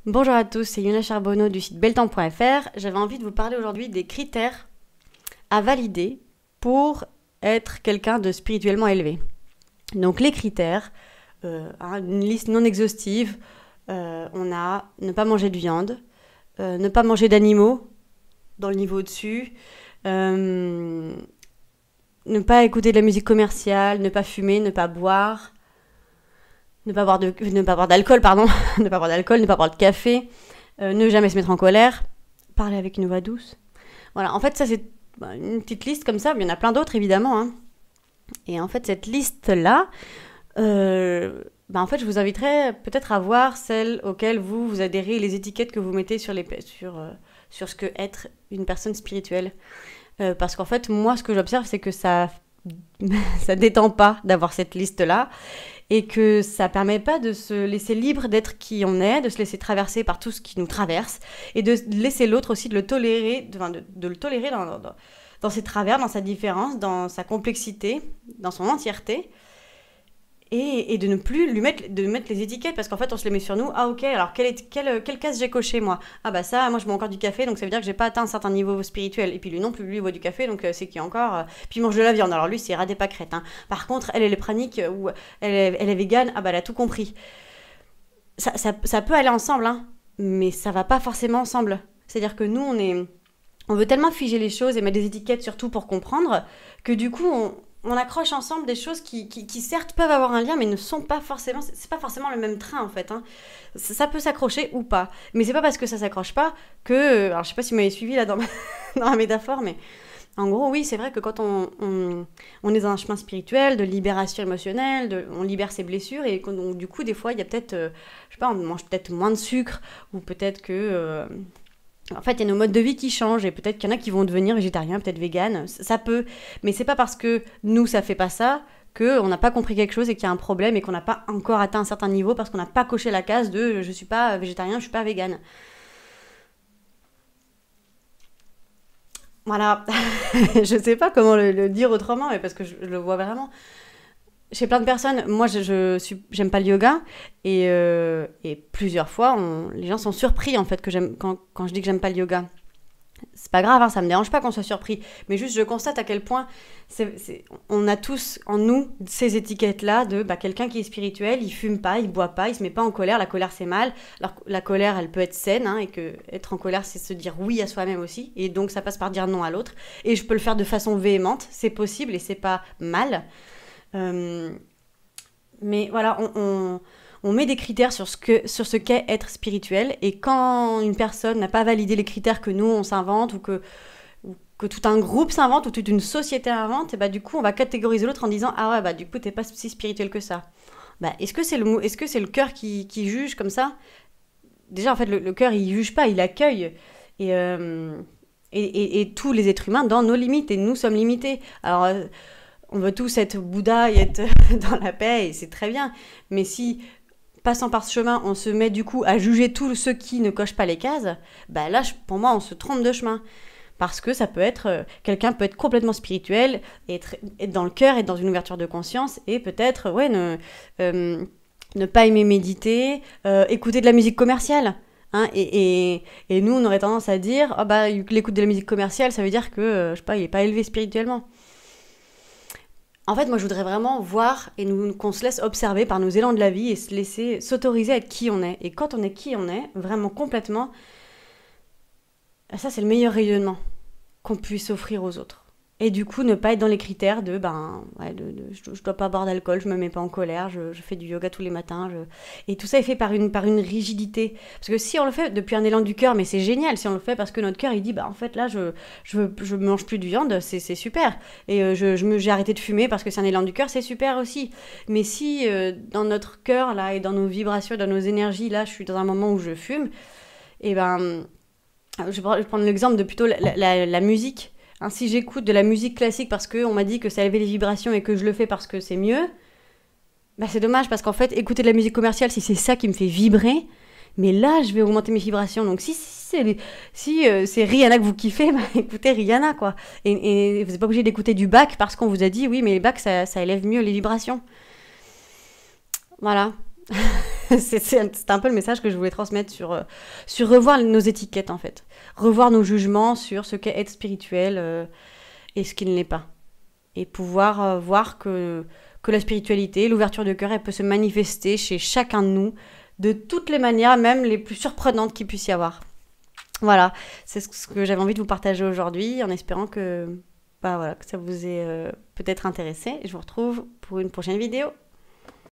Bonjour à tous, c'est Yuna Charbonneau du site belletemps.fr. J'avais envie de vous parler aujourd'hui des critères à valider pour être quelqu'un de spirituellement élevé. Donc les critères, une liste non exhaustive, on a ne pas manger de viande, ne pas manger d'animaux dans le niveau au-dessus, ne pas écouter de la musique commerciale, ne pas fumer, ne pas boire, ne pas boire d'alcool, pardon, ne pas boire d'alcool, ne pas boire de café, ne jamais se mettre en colère, parler avec une voix douce. Voilà, en fait, ça c'est une petite liste comme ça, mais il y en a plein d'autres évidemment, hein. Et en fait, cette liste-là, en fait, je vous inviterais peut-être à voir celles auxquelles vous adhérez, les étiquettes que vous mettez sur ce que être une personne spirituelle. Parce qu'en fait, moi, ce que j'observe, c'est que ça détend pas d'avoir cette liste-là et que ça permet pas de se laisser libre d'être qui on est, de se laisser traverser par tout ce qui nous traverse et de laisser l'autre aussi de le tolérer, de le tolérer dans ses travers, dans sa différence, dans sa complexité, dans son entièreté. Et de ne plus mettre les étiquettes, parce qu'en fait on se les met sur nous. Ah ok, alors quelle case j'ai coché moi? Ah bah ça, moi je bois encore du café, donc ça veut dire que j'ai pas atteint un certain niveau spirituel. Et puis lui non plus, lui il boit du café, donc c'est qui encore puis il mange de la viande, alors lui c'est radé pas crête, hein. Par contre elle est pranique, ou elle est végane, ah bah elle a tout compris. Ça peut aller ensemble, hein, mais ça va pas forcément ensemble. C'est-à-dire que nous on veut tellement figer les choses et mettre des étiquettes sur tout pour comprendre, que du coup on accroche ensemble des choses qui certes peuvent avoir un lien, mais ne sont pas forcément, c'est pas forcément le même train en fait, hein. Ça peut s'accrocher ou pas, mais c'est pas parce que ça s'accroche pas que, alors je sais pas si vous m'avez suivi là dans la métaphore, mais en gros oui, c'est vrai que quand on est dans un chemin spirituel de libération émotionnelle, on libère ses blessures, et donc, du coup des fois il y a peut-être, je sais pas, on mange peut-être moins de sucre, ou peut-être que en fait, il y a nos modes de vie qui changent, et peut-être qu'il y en a qui vont devenir végétariens, peut-être véganes, ça peut. Mais c'est pas parce que nous, ça fait pas ça, qu'on n'a pas compris quelque chose et qu'il y a un problème et qu'on n'a pas encore atteint un certain niveau parce qu'on n'a pas coché la case de je suis pas végétarien, je suis pas végane. Voilà. Je sais pas comment le dire autrement, mais parce que je le vois vraiment. Chez plein de personnes, moi j'aime pas le yoga, et plusieurs fois les gens sont surpris en fait quand je dis que j'aime pas le yoga. C'est pas grave, hein, ça me dérange pas qu'on soit surpris, mais juste je constate à quel point on a tous en nous ces étiquettes-là de quelqu'un qui est spirituel, il fume pas, il boit pas, il se met pas en colère, la colère c'est mal. Alors la colère elle peut être saine, hein, et que être en colère c'est se dire oui à soi-même aussi, et donc ça passe par dire non à l'autre, et je peux le faire de façon véhémente, c'est possible et c'est pas mal. Euh, mais voilà, on met des critères sur ce qu'est être spirituel, et quand une personne n'a pas validé les critères que nous on s'invente, ou que tout un groupe s'invente, ou toute une société invente, et du coup on va catégoriser l'autre en disant ah ouais, du coup t'es pas si spirituel que ça. Est-ce que c'est le cœur qui juge comme ça? Déjà en fait le cœur il juge pas, il accueille, et, euh, et tous les êtres humains dans nos limites, et nous sommes limités. Alors on veut tous être Bouddha et être dans la paix, et c'est très bien. Mais si, passant par ce chemin, on se met du coup à juger tous ceux qui ne cochent pas les cases, là, pour moi, on se trompe de chemin. Parce que ça peut être, quelqu'un peut être complètement spirituel, être dans le cœur, être dans une ouverture de conscience, et peut-être, ne pas aimer méditer, écouter de la musique commerciale. Hein, et nous, on aurait tendance à dire, l'écoute de la musique commerciale, ça veut dire que, je sais pas, il est pas élevé spirituellement. En fait, moi, je voudrais vraiment voir qu'on se laisse observer par nos élans de la vie et se laisser s'autoriser à être qui on est. Et quand on est qui on est, vraiment complètement, ça, c'est le meilleur rayonnement qu'on puisse offrir aux autres. Et du coup, ne pas être dans les critères de, je dois pas boire d'alcool, je me mets pas en colère, je fais du yoga tous les matins. Et tout ça est fait par une rigidité. Parce que si on le fait depuis un élan du cœur, mais c'est génial, si on le fait parce que notre cœur, il dit, en fait, là, je mange plus de viande, c'est super. Et j'ai arrêté de fumer parce que c'est un élan du cœur, c'est super aussi. Mais si, dans notre cœur, là, et dans nos vibrations, dans nos énergies, là, je suis dans un moment où je fume, et je vais prendre l'exemple de plutôt la musique. Hein, si j'écoute de la musique classique parce qu'on m'a dit que ça élevait les vibrations et que je le fais parce que c'est mieux, c'est dommage, parce qu'en fait, écouter de la musique commerciale, si c'est ça qui me fait vibrer, mais là, je vais augmenter mes vibrations. Donc si c'est Rihanna que vous kiffez, écoutez Rihanna, quoi. Et vous n'êtes pas obligé d'écouter du Bach parce qu'on vous a dit, oui, mais les Bach, ça élève mieux les vibrations. Voilà. C'est un peu le message que je voulais transmettre sur revoir nos étiquettes, en fait. Revoir nos jugements sur ce qu'est être spirituel et ce qui ne l'est pas. Et pouvoir voir que la spiritualité, l'ouverture de cœur, elle peut se manifester chez chacun de nous, de toutes les manières, même les plus surprenantes qu'il puisse y avoir. Voilà, c'est ce que j'avais envie de vous partager aujourd'hui, en espérant que, voilà, que ça vous ait peut-être intéressé. Et je vous retrouve pour une prochaine vidéo.